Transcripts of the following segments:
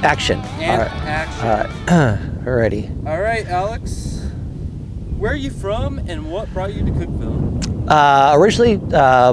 Action. And All right. action. All right. Alrighty. All right, Alex. Where are you from, and what brought you to Cookeville? Originally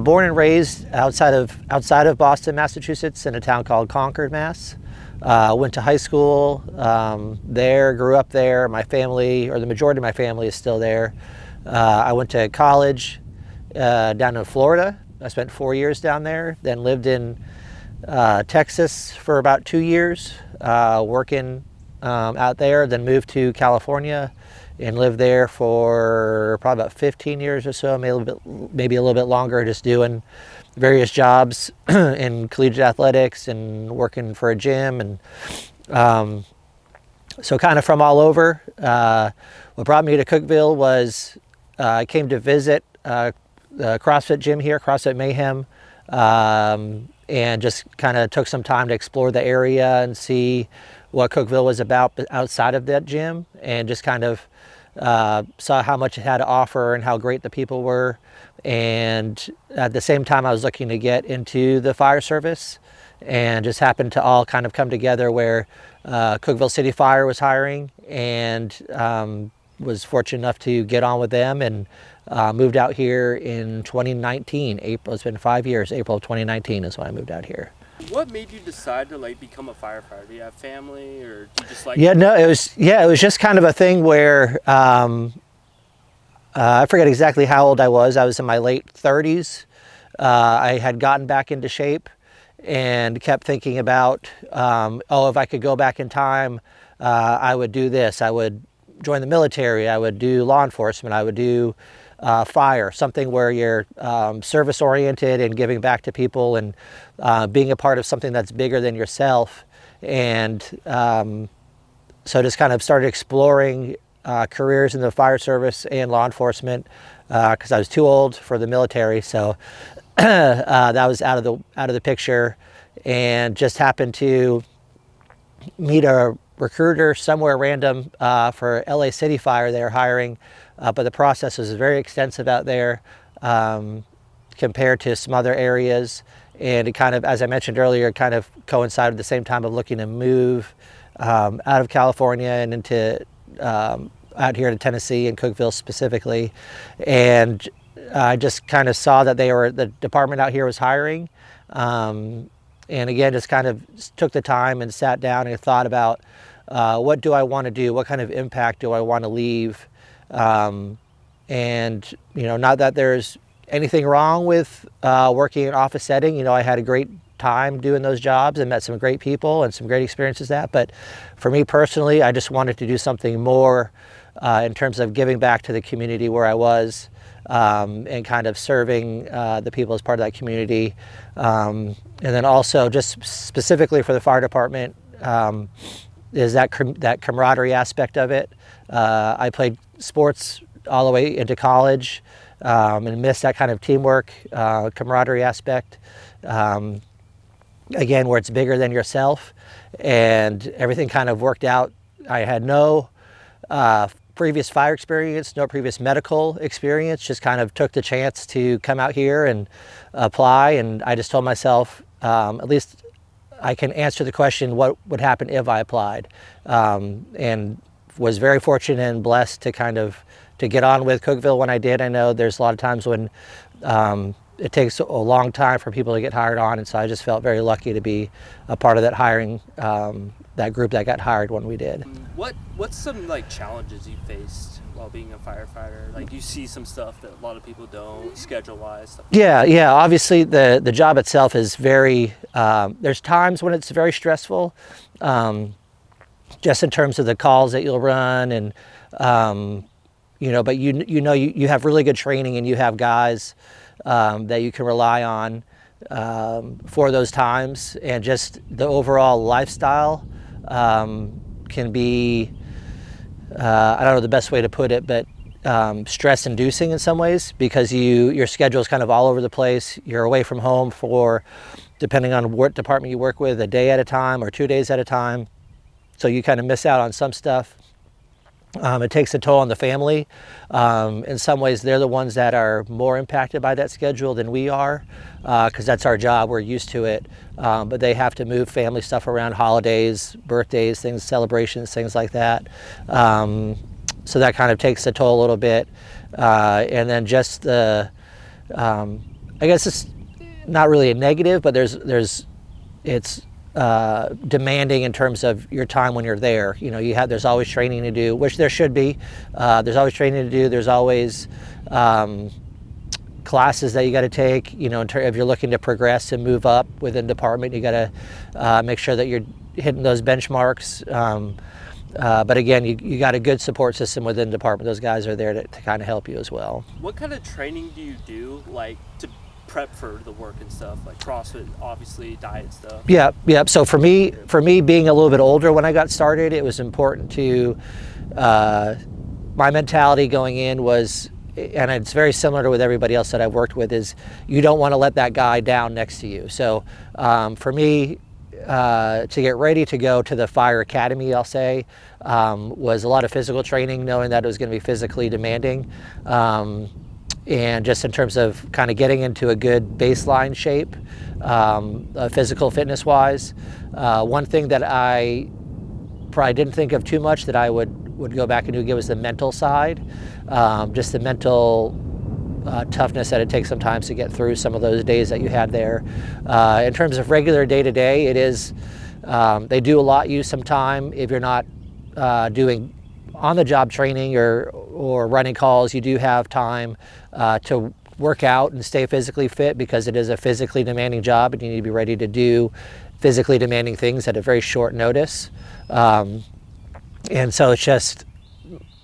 born and raised outside of Boston, Massachusetts, in a town called Concord, Mass. Went to high school there, grew up there. My family, or the majority of my family, is still there. I went to college down in Florida. I spent 4 years down there. Then lived in Texas for about 2 years, working out there. Then moved to California and lived there for probably about 15 years or so, maybe a little bit longer, just doing various jobs in collegiate athletics and working for a gym. And so kind of from all over. What brought me to Cookeville was I came to visit the CrossFit gym here, CrossFit Mayhem, and just kind of took some time to explore the area and see what Cookeville was about outside of that gym, and just kind of saw how much it had to offer and how great the people were. And at the same time, I was looking to get into the fire service, and just happened to all kind of come together where Cookeville City Fire was hiring, and was fortunate enough to get on with them, and moved out here in 2019. April. It's been 5 years. April of 2019 is when I moved out here. What made you decide to become a firefighter? Do you have family, or do you just like? Yeah, no, it was just kind of a thing where I forget exactly how old I was. I was in my late 30s. I had gotten back into shape and kept thinking about, if I could go back in time, I would do this. I would join the military. I would do law enforcement. I would do fire, something where you're service oriented and giving back to people, and being a part of something that's bigger than yourself. And so just kind of started exploring careers in the fire service and law enforcement, because I was too old for the military. So that was out of the picture, and just happened to meet a recruiter somewhere random for LA City Fire. They were hiring, but the process was very extensive out there compared to some other areas. And it kind of, as I mentioned earlier, kind of coincided at the same time of looking to move out of California and into out here to Tennessee and Cookeville specifically. And I just kind of saw that the department out here was hiring. And again, just kind of took the time and sat down and thought about what do I want to do? What kind of impact do I want to leave? And, not that there's anything wrong with working in an office setting. I had a great time doing those jobs and met some great people and some great experiences but for me personally, I just wanted to do something more in terms of giving back to the community where I was, and kind of serving the people as part of that community. And then also just specifically for the fire department, is that camaraderie aspect of it. I played sports all the way into college, and missed that kind of teamwork, camaraderie aspect. Again, where it's bigger than yourself, and everything kind of worked out. I had no previous fire experience, no previous medical experience, just kind of took the chance to come out here and apply. And I just told myself, at least I can answer the question, what would happen if I applied? And was very fortunate and blessed to get on with Cookeville when I did. I know there's a lot of times when it takes a long time for people to get hired on, and so I just felt very lucky to be a part of that hiring, that group that got hired when we did. What's some challenges you faced while being a firefighter? You see some stuff that a lot of people don't, schedule-wise. Stuff. Yeah. Obviously, the job itself is very. There's times when it's very stressful, just in terms of the calls that you'll run, and but you have really good training, and you have guys that you can rely on for those times, and just the overall lifestyle can be, I don't know the best way to put it, but stress-inducing in some ways, because your schedule is kind of all over the place. You're away from home for, depending on what department you work with, a day at a time or 2 days at a time. So you kind of miss out on some stuff. It takes a toll on the family. In some ways, they're the ones that are more impacted by that schedule than we are, because that's our job. We're used to it. But they have to move family stuff around, holidays, birthdays, things, celebrations, things like that. So that kind of takes a toll a little bit. And then just the, I guess it's not really a negative, but it's demanding in terms of your time when you're there. You know, there's always training to do, which there should be. There's always training to do. There's always classes that you got to take. You know, if you're looking to progress and move up within department, you got to make sure that you're hitting those benchmarks. But again, you got a good support system within the department. Those guys are there to kind of help you as well. What kind of training do you do, like, to prep for the work and stuff, like CrossFit, obviously, diet stuff? Yeah. So for me, being a little bit older when I got started, it was important to, my mentality going in was, and it's very similar to with everybody else that I've worked with, is you don't want to let that guy down next to you. So for me, to get ready to go to the fire academy, I'll say, was a lot of physical training, knowing that it was going to be physically demanding. And just in terms of kind of getting into a good baseline shape, physical fitness wise. One thing that I probably didn't think of too much that I would go back and do again was the mental side, just the mental toughness that it takes sometimes to get through some of those days that you had there. In terms of regular day-to-day, it is, they do allot you some time if you're not doing on-the-job training or running calls. You do have time to work out and stay physically fit, because it is a physically demanding job and you need to be ready to do physically demanding things at a very short notice. And so it's just,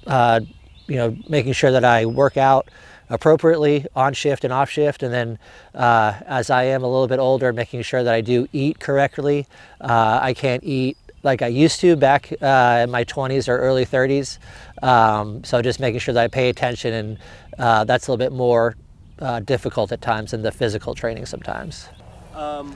making sure that I work out appropriately on shift and off shift. And then as I am a little bit older, making sure that I do eat correctly. I can't eat like I used to back in my 20s or early 30s. So just making sure that I pay attention, and that's a little bit more difficult at times than the physical training sometimes.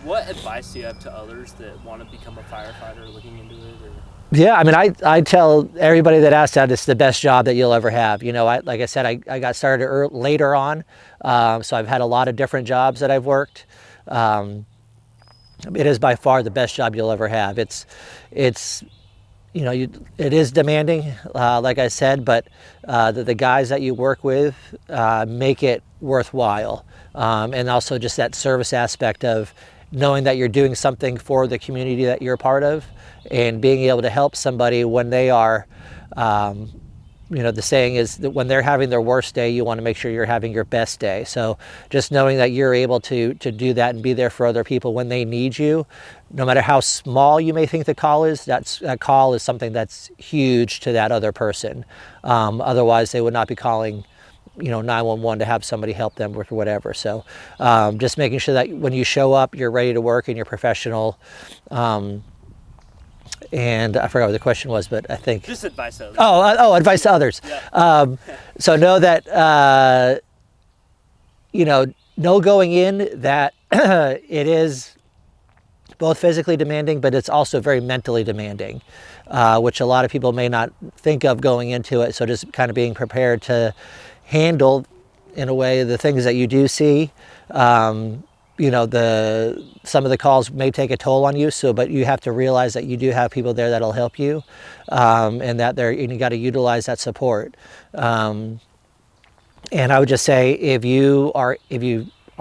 What advice do you have to others that want to become a firefighter, looking into it? Or? Yeah, I mean, I tell everybody that asks that it's the best job that you'll ever have. You know, like I said, I got started later on, so I've had a lot of different jobs that I've worked. It is by far the best job you'll ever have. It's it is demanding, like I said, but the guys that you work with make it worthwhile. And also just that service aspect of knowing that you're doing something for the community that you're a part of, and being able to help somebody when they are, the saying is that when they're having their worst day, you want to make sure you're having your best day. So just knowing that you're able to do that and be there for other people when they need you, no matter how small you may think the call is, that call is something that's huge to that other person. Otherwise, they would not be calling 911 to have somebody help them with whatever. So just making sure that when you show up, you're ready to work and you're professional. And I forgot what the question was, but I think just advice to others. Advice to others. Yeah. So know that know going in that it is both physically demanding, but it's also very mentally demanding, which a lot of people may not think of going into it. So just kind of being prepared to handle, in a way, the things that you do see. Some of the calls may take a toll on you, but you have to realize that you do have people there that'll help you, and that you got to utilize that support. And I would just say, if you are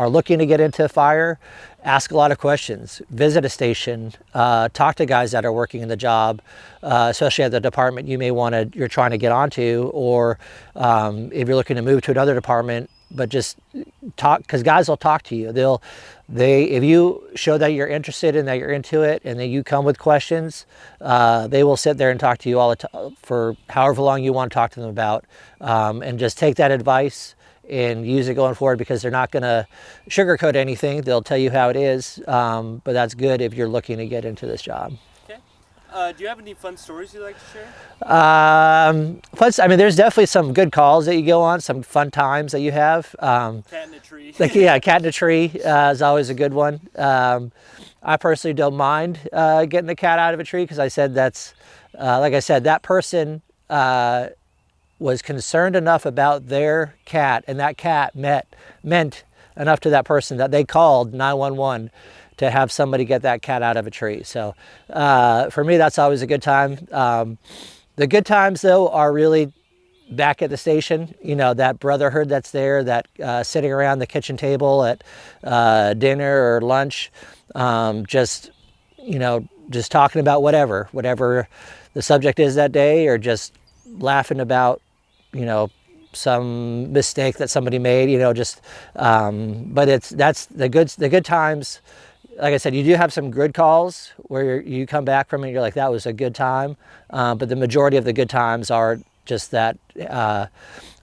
looking to get into fire, ask a lot of questions, visit a station, talk to guys that are working in the job, especially at the department you're trying to get onto, or if you're looking to move to another department. But just talk, because guys will talk to you. If you show that you're interested and that you're into it, and then you come with questions, they will sit there and talk to you all the time for however long you want to talk to them about, and just take that advice and use it going forward, because they're not going to sugarcoat anything. They'll tell you how it is, but that's good if you're looking to get into this job. Do you have any fun stories you'd like to share? There's definitely some good calls that you go on, some fun times that you have. Cat in a tree. Cat in a tree is always a good one. I personally don't mind getting the cat out of a tree, because I said that's, like I said, that person was concerned enough about their cat, and that cat meant enough to that person that they called 911 to have somebody get that cat out of a tree. So for me, that's always a good time. The good times, though, are really back at the station. You know, that brotherhood that's there, that sitting around the kitchen table at dinner or lunch, just, you know, just talking about whatever the subject is that day, or just laughing about, you know, some mistake that somebody made, you know, just, but that's the good times. Like I said, you do have some good calls where you come back from it and you're like, that was a good time. But the majority of the good times are just that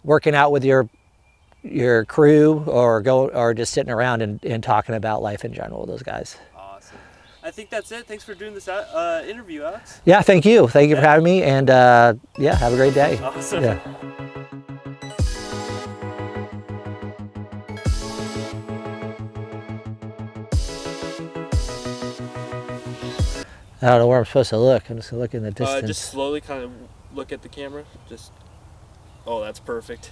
working out with your crew, or just sitting around and talking about life in general with those guys. Awesome. I think that's it. Thanks for doing this interview, Alex. Yeah, thank you. Thank you for having me. And yeah, have a great day. Awesome. Yeah. I don't know where I'm supposed to look. I'm just gonna look in the distance. Just slowly kind of look at the camera. Oh, that's perfect.